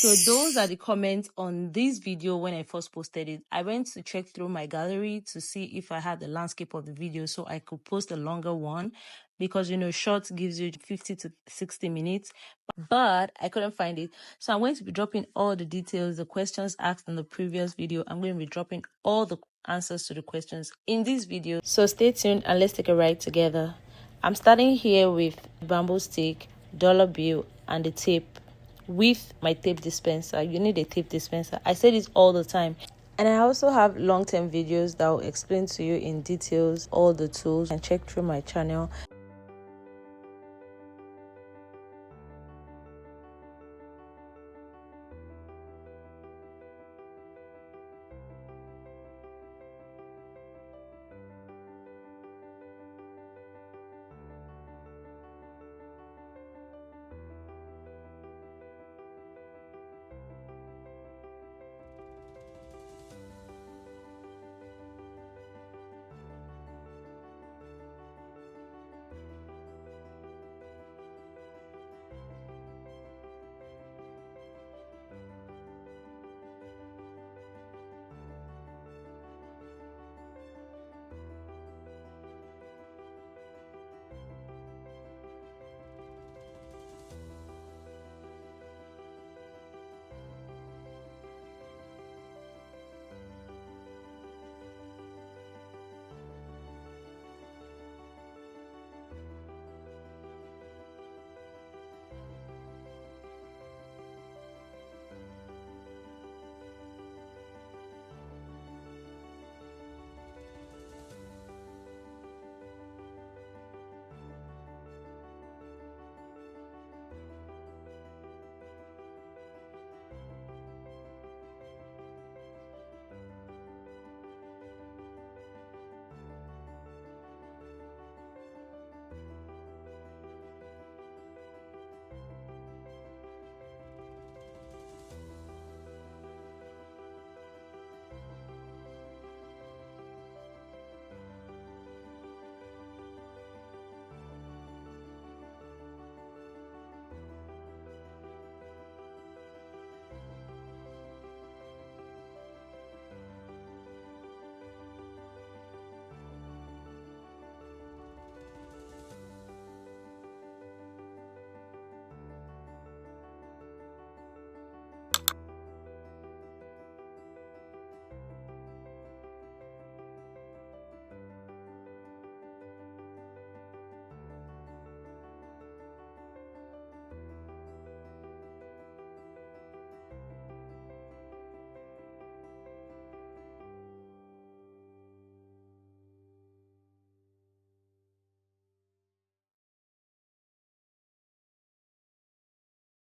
So those are the comments on this video when I first posted it. I went to check through my gallery to see if I had the landscape of the video so I could post a longer one, because short gives you 50 to 60 minutes, but I couldn't find it. So I'm going to be dropping all the details, the questions asked in the previous video. I'm going to be dropping all the answers to the questions in this video. So stay tuned and let's take a ride together. I'm starting here with bamboo stick, dollar bill, and the tape with my tape dispenser. You need a tape dispenser. I say this all the time. And I also have long-term videos that will explain to you in details all the tools, and check through my channel.